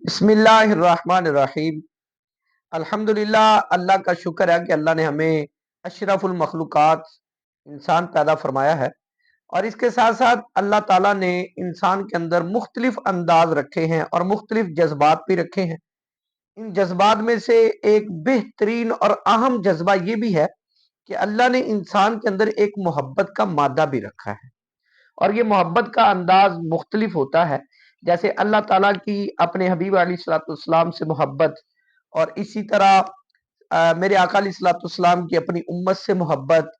بسم اللہ الرحمن الرحیم۔ الحمدللہ، اللہ کا شکر ہے کہ اللہ نے ہمیں اشرف المخلوقات انسان پیدا فرمایا ہے، اور اس کے ساتھ ساتھ اللہ تعالیٰ نے انسان کے اندر مختلف انداز رکھے ہیں اور مختلف جذبات بھی رکھے ہیں۔ ان جذبات میں سے ایک بہترین اور اہم جذبہ یہ بھی ہے کہ اللہ نے انسان کے اندر ایک محبت کا مادہ بھی رکھا ہے، اور یہ محبت کا انداز مختلف ہوتا ہے۔ جیسے اللہ تعالیٰ کی اپنے حبیب علیہ الصلوۃ والسلام سے محبت، اور اسی طرح میرے آقا علیہ الصلوۃ والسلام کی اپنی امت سے محبت،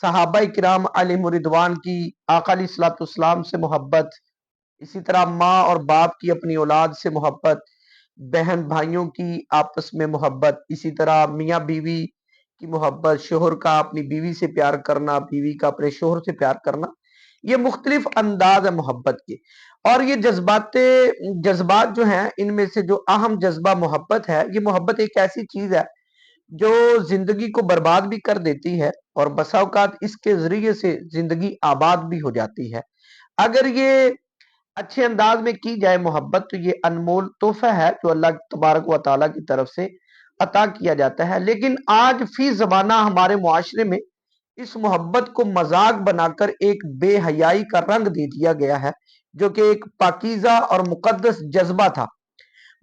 صحابہ کرام علیہم رضوان کی آقا علیہ الصلوۃ والسلام سے محبت، اسی طرح ماں اور باپ کی اپنی اولاد سے محبت، بہن بھائیوں کی آپس میں محبت، اسی طرح میاں بیوی کی محبت، شوہر کا اپنی بیوی سے پیار کرنا، بیوی کا اپنے شوہر سے پیار کرنا، یہ مختلف انداز ہے محبت کے۔ اور یہ جذبات جو ہیں، ان میں سے جو اہم جذبہ محبت ہے، یہ محبت ایک ایسی چیز ہے جو زندگی کو برباد بھی کر دیتی ہے، اور بسا اوقات اس کے ذریعے سے زندگی آباد بھی ہو جاتی ہے۔ اگر یہ اچھے انداز میں کی جائے محبت، تو یہ انمول تحفہ ہے جو اللہ تبارک و تعالیٰ کی طرف سے عطا کیا جاتا ہے۔ لیکن آج فی زمانہ ہمارے معاشرے میں اس محبت کو مذاق بنا کر ایک بے حیائی کا رنگ دے دیا گیا ہے، جو کہ ایک پاکیزہ اور مقدس جذبہ تھا۔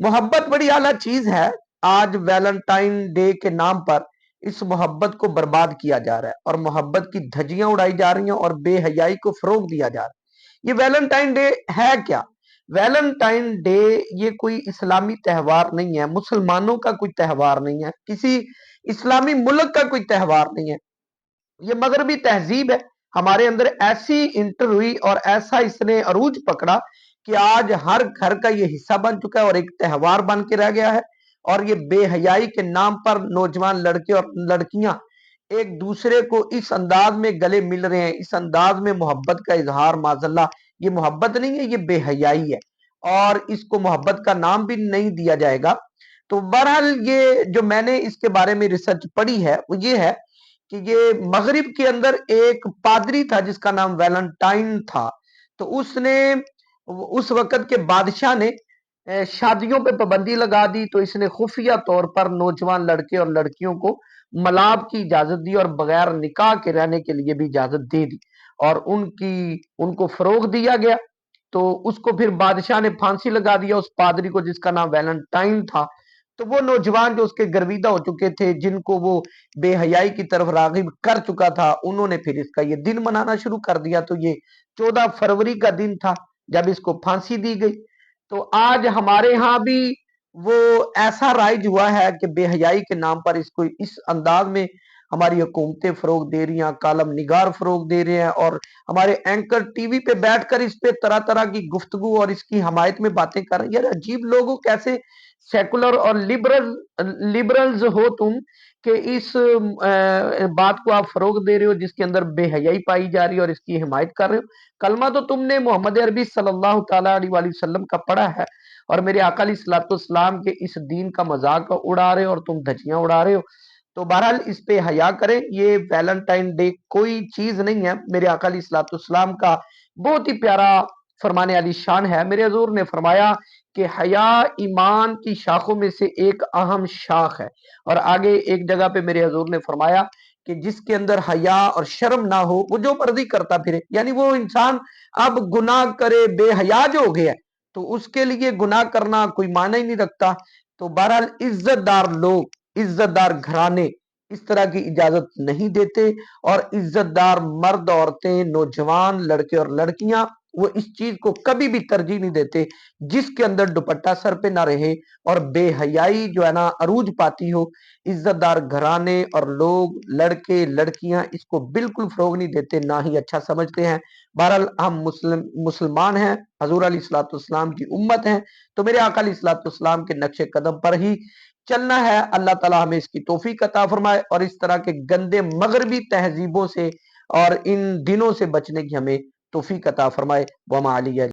محبت بڑی اعلیٰ چیز ہے، آج ویلنٹائن ڈے کے نام پر اس محبت کو برباد کیا جا رہا ہے، اور محبت کی دھجیاں اڑائی جا رہی ہیں، اور بے حیائی کو فروغ دیا جا رہا ہے۔ یہ ویلنٹائن ڈے ہے کیا؟ ویلنٹائن ڈے یہ کوئی اسلامی تہوار نہیں ہے، مسلمانوں کا کوئی تہوار نہیں ہے، کسی اسلامی ملک کا کوئی تہوار نہیں ہے۔ یہ مغربی تہذیب ہے، ہمارے اندر ایسی انٹر ہوئی اور ایسا اس نے عروج پکڑا کہ آج ہر گھر کا یہ حصہ بن چکا ہے اور ایک تہوار بن کے رہ گیا ہے۔ اور یہ بے حیائی کے نام پر نوجوان لڑکے اور لڑکیاں ایک دوسرے کو اس انداز میں گلے مل رہے ہیں، اس انداز میں محبت کا اظہار، معاذاللہ یہ محبت نہیں ہے، یہ بے حیائی ہے، اور اس کو محبت کا نام بھی نہیں دیا جائے گا۔ تو بہرحال یہ جو میں نے اس کے بارے میں ریسرچ پڑھی ہے وہ یہ ہے کہ یہ مغرب کے اندر ایک پادری تھا جس کا نام ویلنٹائن تھا، تو اس وقت کے بادشاہ نے شادیوں پہ پابندی لگا دی، تو اس نے خفیہ طور پر نوجوان لڑکے اور لڑکیوں کو ملاب کی اجازت دی، اور بغیر نکاح کے رہنے کے لیے بھی اجازت دے دی، اور ان کو فروغ دیا گیا۔ تو اس کو پھر بادشاہ نے پھانسی لگا دیا اس پادری کو جس کا نام ویلنٹائن تھا۔ تو وہ نوجوان جو اس کے گرویدہ ہو چکے تھے، جن کو وہ بے حیائی کی طرف راغب کر چکا تھا، انہوں نے پھر اس کا یہ دن منانا شروع کر دیا۔ تو یہ 14 فروری کا دن تھا جب اس کو پھانسی دی گئی۔ تو آج ہمارے ہاں بھی وہ ایسا رائج ہوا ہے کہ بے حیائی کے نام پر اس کو اس انداز میں ہماری حکومتیں فروغ دے رہی ہیں، کالم نگار فروغ دے رہے ہیں، اور ہمارے اینکر ٹی وی پہ بیٹھ کر اس پہ طرح طرح کی گفتگو اور اس کی حمایت میں باتیں کر رہے ہیں۔ یار عجیب لوگوں، کیسے سیکولر اور لبرلز ہو تم کہ اس بات کو آپ فروغ دے رہے ہو جس کے اندر بے حیائی پائی جا رہی ہے، اور اس کی حمایت کر رہے ہو؟ کلمہ تو تم نے محمد عربی صلی اللہ تعالی علیہ وآلہ وسلم کا پڑھا ہے، اور میرے آقا علیہ الصلوۃ والسلام کے اس دین کا مذاق اڑا رہے ہو، اور تم دھجیاں اڑا رہے ہو۔ تو بہرحال اس پہ حیا کریں، یہ ویلنٹائن ڈے کوئی چیز نہیں ہے۔ میرے آقا علیہ الصلوۃ والسلام کا بہت ہی پیارا فرمان علی شان ہے، میرے حضور نے فرمایا کہ حیا ایمان کی شاخوں میں سے ایک اہم شاخ ہے، اور آگے ایک جگہ پہ میرے حضور نے فرمایا کہ جس کے اندر حیا اور شرم نہ ہو وہ جو مرضی کرتا پھرے، یعنی وہ انسان اب گناہ کرے، بے حیا جو ہو گیا ہے، تو اس کے لیے گناہ کرنا کوئی معنی ہی نہیں رکھتا۔ تو بہرحال عزت دار لوگ، عزت دار گھرانے اس طرح کی اجازت نہیں دیتے، اور عزت دار مرد، عورتیں، نوجوان لڑکے اور لڑکیاں وہ اس چیز کو کبھی بھی ترجیح نہیں دیتے جس کے اندر دوپٹہ سر پہ نہ رہے اور بے حیائی جو ہے نا عروج پاتی ہو۔ عزت دار گھرانے اور لوگ، لڑکے لڑکیاں اس کو بالکل فروغ نہیں دیتے، نہ ہی اچھا سمجھتے ہیں۔ بہرحال ہم مسلمان ہیں، حضور علیہ الصلوۃ والسلام کی امت ہیں، تو میرے آقا علیہ الصلوۃ والسلام کے نقش قدم پر ہی چلنا ہے۔ اللہ تعالی ہمیں اس کی توفیق عطا فرمائے، اور اس طرح کے گندے مغربی تہذیبوں سے اور ان دنوں سے بچنے کی ہمیں توفیق عطا فرمائے۔ وما علیہ